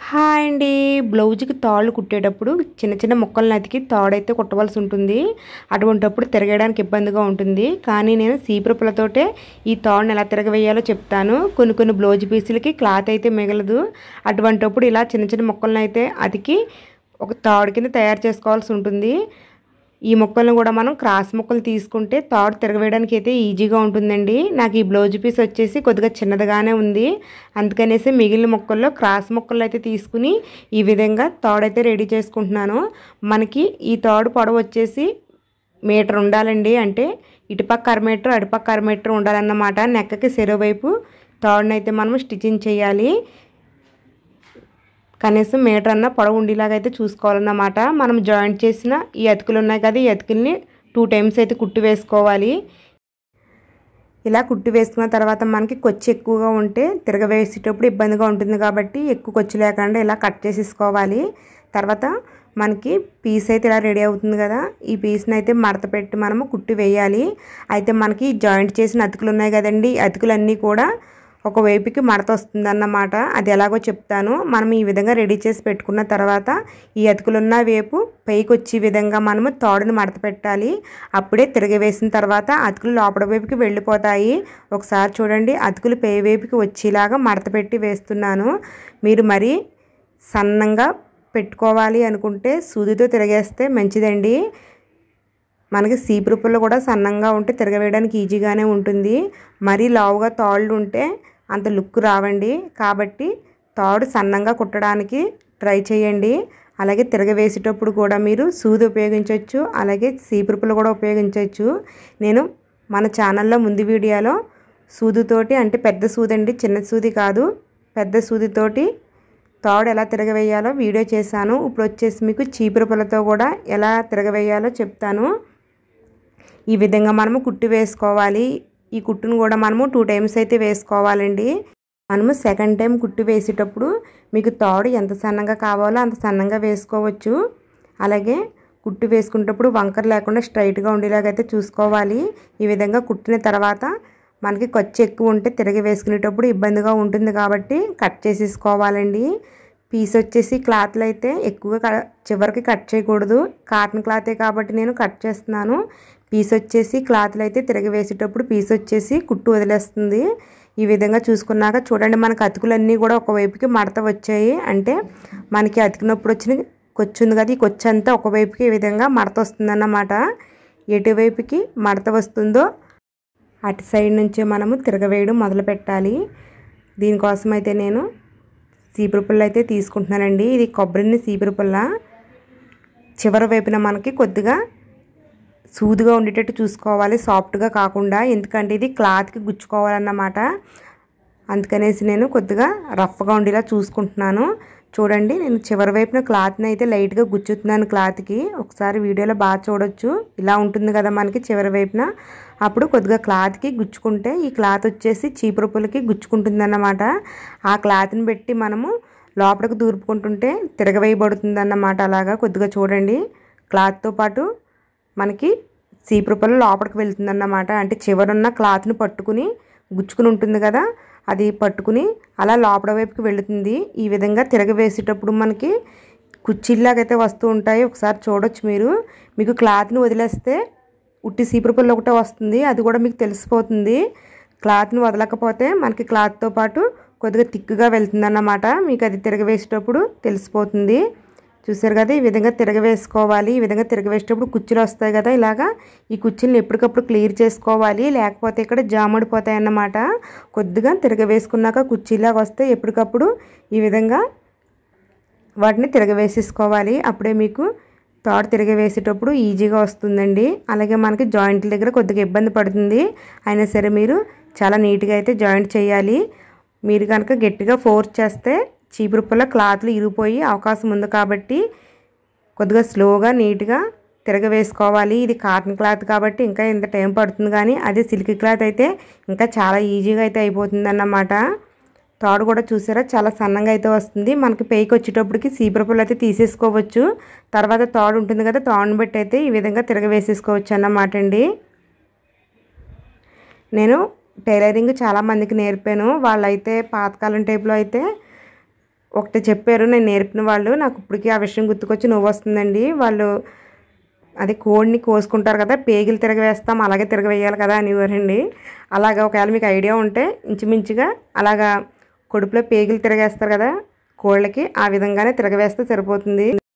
Hi అండి. బ్లౌజ్‌కి తాళ్ళు కుట్టేటప్పుడు చిన్న చిన్న ముక్కలను అతికి తాడైతే కుట్టవలసి ఉంటుంది. అటువంటప్పుడు తిరగేయడానికి ఇబ్బందిగా ఉంటుంది. కానీ నేను సీపురపులతోటే ఈ తాడుని ఎలా తిరగవేయాలో చెప్తాను. కొన్ని బ్లౌజ్ పీసులకి క్లాత్ అయితే మిగలదు. అటువంటప్పుడు ఇలా చిన్న చిన్న ముక్కలను అయితే అతికి ఒక తాడు కింద తయారు చేసుకోవాల్సి ఉంటుంది. ఈ ముక్కలను కూడా మనం క్రాస్ ముక్కలు తీసుకుంటే తాడు తిరగవేయడానికి అయితే ఈజీగా ఉంటుందండి. నాకు ఈ బ్లౌజ్ పీస్ వచ్చేసి కొద్దిగా చిన్నదిగానే ఉంది. అందుకనేసి మిగిలిన ముక్కల్లో క్రాస్ ముక్కలు అయితే తీసుకుని ఈ విధంగా తాడు అయితే రెడీ చేసుకుంటున్నాను. మనకి ఈ తాడు పొడవు వచ్చేసి మీటర్ ఉండాలండి. అంటే ఇటుపక్క అర మీటర్ అటుపక్క అర మీటర్ ఉండాలన్నమాట. నెక్కకి సెరవైపు తాడునైతే మనం స్టిచ్చింగ్ చేయాలి. కనీసం మీటర్ అన్న పొడవు ఉండేలాగా అయితే చూసుకోవాలన్నమాట. మనం జాయింట్ చేసిన ఈ అతుకులు ఉన్నాయి కదా, ఈ అతుకుల్ని 2 టైమ్స్ అయితే కుట్టి వేసుకోవాలి. ఇలా కుట్టి వేసుకున్న తర్వాత మనకి కొచ్చి ఎక్కువగా ఉంటే తిరగవేసేటప్పుడు ఇబ్బందిగా ఉంటుంది కాబట్టి ఎక్కువ కొచ్చి లేకుండా ఇలా కట్ చేసేసుకోవాలి. తర్వాత మనకి పీస్ అయితే ఇలా రెడీ అవుతుంది కదా, ఈ పీస్ని అయితే మడత పెట్టి మనము కుట్టి వేయాలి. అయితే మనకి జాయింట్ చేసిన అతుకులు ఉన్నాయి కదండి, ఈ అతుకులన్నీ కూడా ఒకవైపుకి మడత వస్తుందన్నమాట. అది ఎలాగో చెప్తాను. మనం ఈ విధంగా రెడీ చేసి పెట్టుకున్న తర్వాత ఈ అతుకులున్న వైపు పైకి వచ్చే విధంగా మనము తాడుని మడత పెట్టాలి. అప్పుడే తిరగవేసిన తర్వాత అతుకులు లోపల వైపుకి వెళ్ళిపోతాయి. ఒకసారి చూడండి, అతుకులు పై వైపుకి వచ్చేలాగా మడత పెట్టి వేస్తున్నాను. మీరు మరీ సన్నంగా పెట్టుకోవాలి అనుకుంటే సూదితో తిరగేస్తే మంచిదండి. మనకి సీపురుపుల్లో కూడా సన్నంగా ఉంటే తిరగవేయడానికి ఈజీగానే ఉంటుంది. మరీ లావుగా తాళ్ళు ఉంటే అంత లుక్ రావండి. కాబట్టి తాడు సన్నంగా కుట్టడానికి ట్రై చేయండి. అలాగే తిరగవేసేటప్పుడు కూడా మీరు సూది ఉపయోగించవచ్చు, అలాగే సీపురుపులు కూడా ఉపయోగించవచ్చు. నేను మన ఛానల్లో ముందు వీడియోలో సూదితోటి, అంటే పెద్ద సూది అండి, చిన్న సూది కాదు, పెద్ద సూదితోటి తాడు ఎలా తిరగవేయాలో వీడియో చేశాను. ఇప్పుడు వచ్చేసి మీకు చీపురుపులతో కూడా ఎలా తిరగవేయాలో చెప్తాను. ఈ విధంగా మనము కుట్టి వేసుకోవాలి. ఈ కుట్టును కూడా మనము 2 టైమ్స్ అయితే వేసుకోవాలండి. మనము సెకండ్ టైం కుట్టి వేసేటప్పుడు మీకు తాడు ఎంత సన్నగా కావాలో అంత సన్నంగా వేసుకోవచ్చు. అలాగే కుట్టి వేసుకునేటప్పుడు వంకర లేకుండా స్ట్రైట్గా ఉండేలాగైతే చూసుకోవాలి. ఈ విధంగా కుట్టిన తర్వాత మనకి ఖర్చు ఎక్కువ ఉంటే తిరగ వేసుకునేటప్పుడు ఇబ్బందిగా ఉంటుంది కాబట్టి కట్ చేసేసుకోవాలండి. పీస్ వచ్చేసి క్లాత్లు అయితే ఎక్కువగా చివరికి కట్ చేయకూడదు. కాటన్ క్లాతే కాబట్టి నేను కట్ చేస్తున్నాను. పీస్ వచ్చేసి క్లాత్లు అయితే తిరగవేసేటప్పుడు పీస్ వచ్చేసి కుట్టు వదిలేస్తుంది. ఈ విధంగా చూసుకున్నాక చూడండి, మనకు అతుకులన్నీ కూడా ఒకవైపుకి మడత వచ్చాయి. అంటే మనకి అతికినప్పుడు వచ్చిన కొచ్చు ఉంది కదా, ఈ కొచ్చు అంతా ఒకవైపుకి ఈ విధంగా మడత వస్తుందన్నమాట. ఎటువైపుకి మడత వస్తుందో అటు సైడ్ నుంచే మనము తిరగవేయడం మొదలు పెట్టాలి. దీనికోసం అయితే నేను సీపురుపుల్ల అయితే తీసుకుంటున్నానండి. ఇది కొబ్బరిని సీపురుపుల్ల చివరి వైపున మనకి కొద్దిగా సూదిగా ఉండేటట్టు చూసుకోవాలి, సాఫ్ట్గా కాకుండా. ఎందుకంటే ఇది క్లాత్కి గుచ్చుకోవాలన్నమాట. అందుకనేసి నేను కొద్దిగా రఫ్గా ఉండేలా చూసుకుంటున్నాను. చూడండి, నేను చివరి వైపున క్లాత్ని అయితే లైట్గా గుచ్చుతున్నాను క్లాత్కి. ఒకసారి వీడియోలో బాగా చూడొచ్చు. ఇలా ఉంటుంది కదా మనకి చివరి వైపున. అప్పుడు కొద్దిగా క్లాత్కి గుచ్చుకుంటే ఈ క్లాత్ వచ్చేసి చీపురుపులకి గుచ్చుకుంటుందన్నమాట. ఆ క్లాత్ని పెట్టి మనము లోపలికి దూర్పుకుంటుంటే తిరగవేయబడుతుంది అన్నమాట. అలాగా కొద్దిగా చూడండి, క్లాత్తో పాటు మనకి సీపురుపుల లోపలికి వెళ్తుందన్నమాట. అంటే చివరున్న క్లాత్ని పట్టుకుని గుచ్చుకుని ఉంటుంది కదా, అది పట్టుకుని అలా లోపల వైపుకి వెళుతుంది. ఈ విధంగా తిరగవేసేటప్పుడు మనకి కుచ్చిళ్ళలాగైతే వస్తూ ఉంటాయి. ఒకసారి చూడొచ్చు మీరు. మీకు క్లాత్ని వదిలేస్తే ఉట్టి సీపురుపుల్ల ఒకటే వస్తుంది, అది కూడా మీకు తెలిసిపోతుంది. క్లాత్ని వదలకపోతే మనకి క్లాత్తో పాటు కొద్దిగా థిక్గా వెళ్తుందన్నమాట. మీకు అది తిరగవేసేటప్పుడు తెలిసిపోతుంది. చూసారు కదా, ఈ విధంగా తిరగవేసుకోవాలి. ఈ విధంగా తిరగవేసేటప్పుడు కుచ్చులు వస్తాయి కదా, ఇలాగా ఈ కుచ్చుల్ని ఎప్పటికప్పుడు క్లియర్ చేసుకోవాలి. లేకపోతే ఇక్కడ జాముడిపోతాయి అన్నమాట. కొద్దిగా తిరగవేసుకున్నాక కుచ్చిలాగా వస్తే ఎప్పటికప్పుడు ఈ విధంగా వాటిని తిరగవేసేసుకోవాలి. అప్పుడే మీకు తాడు తిరగవేసేటప్పుడు ఈజీగా వస్తుందండి. అలాగే మనకి జాయింట్ల దగ్గర కొద్దిగా ఇబ్బంది పడుతుంది. అయినా సరే మీరు చాలా నీట్గా అయితే జాయింట్ చేయాలి. మీరు కనుక గట్టిగా ఫోర్స్ చేస్తే చీపురుపుల్ల క్లాత్లు ఇరిగిపోయి అవకాశం ఉంది కాబట్టి కొద్దిగా స్లోగా నీట్గా తిరగవేసుకోవాలి. ఇది కాటన్ క్లాత్ కాబట్టి ఇంకా ఇంత టైం పడుతుంది, కానీ అదే సిల్క్ క్లాత్ అయితే ఇంకా చాలా ఈజీగా అయితే అయిపోతుంది అన్నమాట. తాడు కూడా చూసారా చాలా సన్నంగా అయితే వస్తుంది. మనకి పైకి వచ్చేటప్పటికి సీపురుపుల్ల అయితే తీసేసుకోవచ్చు. తర్వాత తాడు ఉంటుంది కదా, తాడుని బట్టి అయితే ఈ విధంగా తిరగవేసేసుకోవచ్చు అన్నమాట అండి. నేను టైలరింగ్ చాలామందికి నేర్పాను. వాళ్ళైతే పాతకాలం టైప్లో అయితే ఒకటి చెప్పారు నేను నేర్పిన వాళ్ళు, నాకు ఇప్పటికీ ఆ విషయం గుర్తుకొచ్చి నవ్వు వస్తుందండి. వాళ్ళు అది కోడిని కోసుకుంటారు కదా, పేగిలు తిరగవేస్తాం అలాగే తిరగవేయాలి కదా అనేవారండి. అలాగా ఒకవేళ మీకు ఐడియా ఉంటే ఇంచుమించుగా అలాగా కడుపులో పేగిలు తిరగేస్తారు కదా కోళ్ళకి, ఆ విధంగానే తిరగవేస్తే సరిపోతుంది.